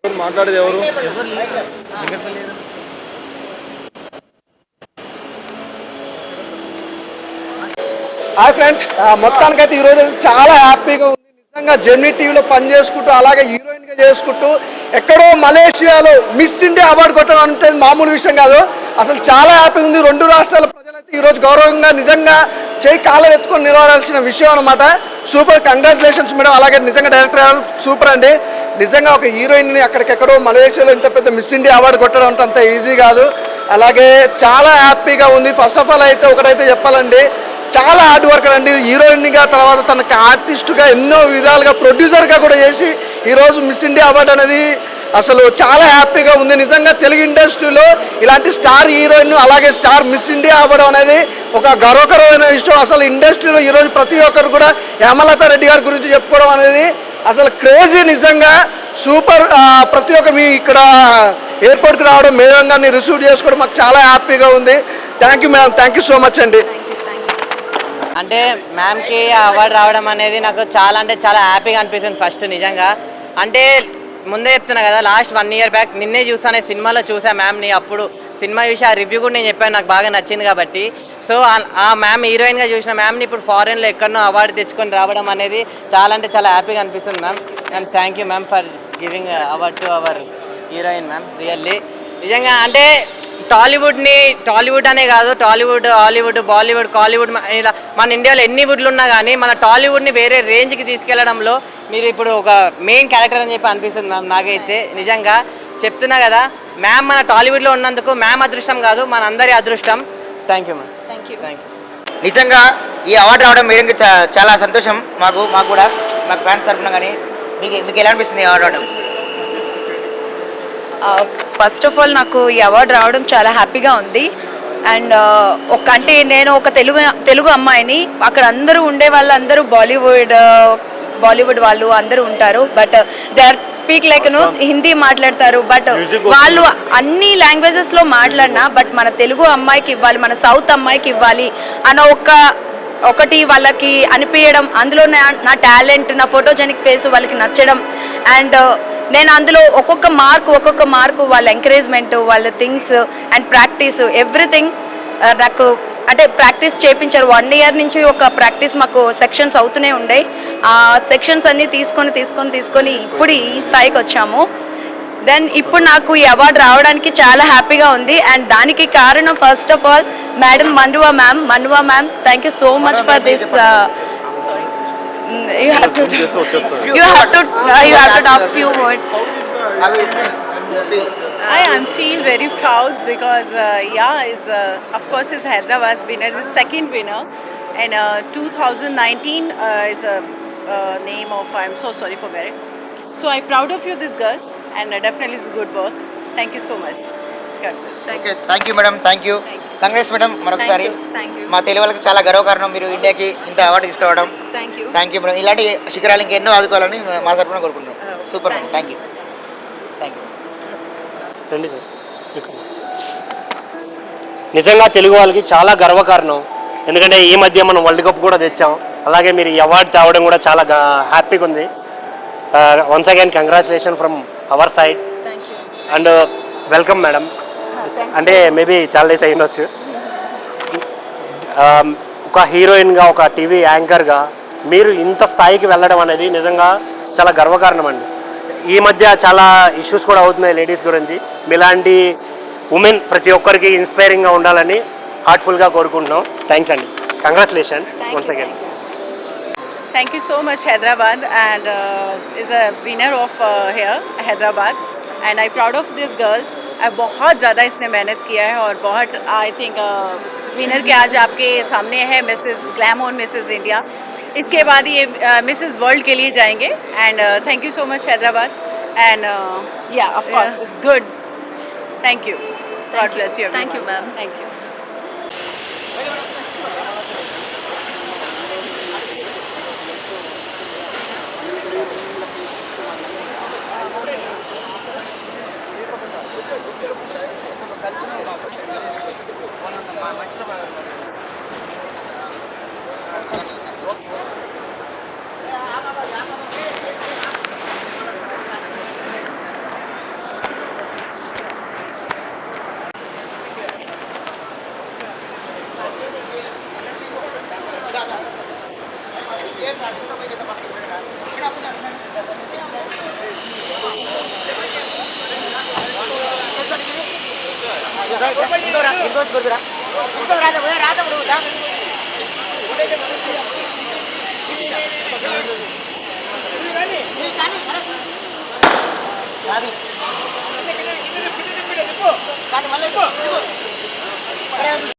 మాట్లాడేది ఎవరు? Hi friends, మొత్తానికైతే ఈరోజు చాలా హ్యాపీగా ఉంది. నిజంగా జెమినీ టీవీలో పని చేసుకుంటూ అలాగే హీరోయిన్గా చేసుకుంటూ ఎక్కడో మలేషియాలో మిస్ ఇండియా అవార్డు కొట్టడం అంటే మామూలు విషయం కాదు. అసలు చాలా హ్యాపీగా ఉంది. రెండు రాష్ట్రాల ప్రజలైతే ఈరోజు గౌరవంగా నిజంగా చేయి కాళ్ళ ఎత్తుకొని నిలబడాల్సిన విషయం అనమాట. Super, congratulations madam. అలాగే నిజంగా డైరెక్టర్ సూపర్ అండి. నిజంగా ఒక హీరోయిన్ని అక్కడికెక్కడో మలేషియాలో ఇంత పెద్ద మిస్ ఇండియా అవార్డు కొట్టడం అంటే అంత ఈజీ కాదు. అలాగే చాలా హ్యాపీగా ఉంది. ఫస్ట్ ఆఫ్ ఆల్ అయితే ఒకటైతే చెప్పాలండి, చాలా హార్డ్ వర్కర్ అండి. హీరోయిన్గా తర్వాత తనకి ఆర్టిస్ట్గా ఎన్నో విధాలుగా ప్రొడ్యూసర్గా కూడా చేసి ఈరోజు మిస్ ఇండియా అవార్డు అనేది అసలు చాలా హ్యాపీగా ఉంది. నిజంగా తెలుగు ఇండస్ట్రీలో ఇలాంటి స్టార్ హీరోయిన్ అలాగే స్టార్ మిస్ ఇండియా అవ్వడం అనేది ఒక గర్వకరమైన విషయం. అసలు ఇండస్ట్రీలో ఈరోజు ప్రతి ఒక్కరు కూడా హేమలత రెడ్డి గారి గురించి చెప్పుకోవడం అనేది అసలు క్రేజీ. నిజంగా సూపర్. ప్రతి ఒక్క మీ ఇక్కడ ఎయిర్పోర్ట్కి రావడం, మేడం గారిని రిసీవ్ చేసుకోవడం మాకు చాలా హ్యాపీగా ఉంది. Thank you madam, thank you so much అండి. అంటే మ్యామ్కి అవార్డు రావడం అనేది నాకు చాలా అంటే చాలా హ్యాపీగా అనిపిస్తుంది. ఫస్ట్ నిజంగా అంటే ముందే చెప్తున్నా కదా, లాస్ట్ 1 year బ్యాక్ నిన్నే చూసాను, సినిమాలో చూసా మ్యామ్ని. అప్పుడు సినిమా చూసి ఆ రివ్యూ కూడా నేను చెప్పాను, నాకు బాగా నచ్చింది కాబట్టి. సో ఆ మ్యామ్ హీరోయిన్గా చూసిన మ్యామ్ని ఇప్పుడు ఫారెన్లో ఎక్కడనో అవార్డు తెచ్చుకొని రావడం అనేది చాలా అంటే చాలా హ్యాపీగా అనిపిస్తుంది ma'am. And thank you ma'am for giving award to our heroine ma'am. Really నిజంగా అంటే టాలీవుడ్ అనే కాదు, టాలీవుడ్, హాలీవుడ్, బాలీవుడ్, కాలీవుడ్, ఇలా మన ఇండియాలో ఎన్ని వుడ్లు ఉన్నా కానీ మన టాలీవుడ్ని వేరే రేంజ్కి తీసుకెళ్లడంలో మీరు ఇప్పుడు ఒక మెయిన్ క్యారెక్టర్ అని చెప్పి అనిపిస్తుంది మ్యామ్. నాకైతే నిజంగా చెప్తున్నా కదా, మ్యామ్ మన టాలీవుడ్లో ఉన్నందుకు మ్యామ్ అదృష్టం కాదు, మన అందరి అదృష్టం. Thank you ma'am. Thank you. నిజంగా ఈ అవార్డు రావడం మేడంకి చాలా సంతోషం. మాకు కూడా మాకు ఫ్యాన్స్ తరఫున. కానీ మీకు ఎలా అనిపిస్తుంది ఈ అవార్డు రావడం? ఫస్ట్ ఆఫ్ ఆల్ నాకు ఈ అవార్డు రావడం చాలా హ్యాపీగా ఉంది. అండ్ అంటే నేను ఒక తెలుగు అమ్మాయిని, అక్కడ అందరూ ఉండే వాళ్ళందరూ బాలీవుడ్ వాళ్ళు అందరూ ఉంటారు. But they or speak like Hindi మాట్లాడతారు. బట్ వాళ్ళు అన్ని లాంగ్వేజెస్లో మాట్లాడినా బట్ మన తెలుగు అమ్మాయికి ఇవ్వాలి, మన సౌత్ అమ్మాయికి ఇవ్వాలి అన్న ఒకటి వాళ్ళకి అనిపించడం, అందులో నా టాలెంట్, నా ఫోటోజెనిక్ ఫేస్ వాళ్ళకి నచ్చడం. అండ్ నేను అందులో ఒక్కొక్క మార్కు వాళ్ళ ఎంకరేజ్మెంట్, వాళ్ళ థింగ్స్ అండ్ ప్రాక్టీస్ ఎవ్రీథింగ్ నాకు అంటే ప్రాక్టీస్ చేయించారు. 1 year నుంచి ఒక ప్రాక్టీస్ మాకు సెక్షన్స్ అవుతూనే ఉండేవి. ఆ సెక్షన్స్ అన్నీ తీసుకొని ఇప్పుడు ఈ స్థాయికి వచ్చాము. దెన్ ఇప్పుడు నాకు ఈ అవార్డు రావడానికి చాలా హ్యాపీగా ఉంది. అండ్ దానికి కారణం ఫస్ట్ ఆఫ్ ఆల్ మేడం మన్రువా ma'am. Thank you so much for this. You have to talk few words. I feel very proud because of course is Hyderabad's winner, is second winner, and 2019 is a name of, I'm so sorry for Barrett. So I'm proud of you, this girl, and definitely it's good work. Thank you so much. God bless. Okay, thank you madam, thank you. Congress madam. మరొకసారి మా తెలుగు వాళ్ళకి చాలా గర్వకారణం మీరు ఇండియాకి ఇంత award తీసుకురావడం. Thank you madam. ఇలాంటి శిఖరాలు ఇంకెన్నో ఆదుకోవాలని మా తరఫున కోరుకుంటున్నాం. Super madam, thank you. రండి సార్. నిజంగా తెలుగు వాళ్ళకి చాలా గర్వకారణం. ఎందుకంటే ఈ మధ్య మనం వరల్డ్ కప్ కూడా తెచ్చాం. అలాగే మీరు ఈ అవార్డు తేవడం కూడా చాలా హ్యాపీగా ఉంది. Once again congratulation from our side and welcome madam. అంటే మేబీ చాలా డేస్ అయ్యిండొచ్చు. ఒక హీరోయిన్గా, ఒక టీవీ యాంకర్గా మీరు ఇంత స్థాయికి వెళ్ళడం అనేది నిజంగా చాలా గర్వకారణం అండి. ఈ మధ్య చాలా ఇష్యూస్ కూడా అవుతున్నాయి లేడీస్ గురించి. మీలాంటి ఉమెన్ ప్రతి ఒక్కరికి ఇన్స్పైరింగ్గా ఉండాలని హార్ట్ఫుల్గా కోరుకుంటున్నాం. థ్యాంక్స్ అండి. Congratulation once again. Thank you so much Hyderabad, and is a winner of here Hyderabad, and I'm proud of this girl. बहुत ज़्यादा इसने मेहनत किया है और बहुत आई थिंक विनर के आज आपके सामने है मिसेस ग्लैमर, मिसेस इंडिया. इसके बाद ये मिसेस वर्ल्ड के लिए जाएंगे. And thank you so much Hyderabad. And yeah of course it's good. Thank you. God bless you. Thank you ma'am. Thank you. కానీ మళ్ళీ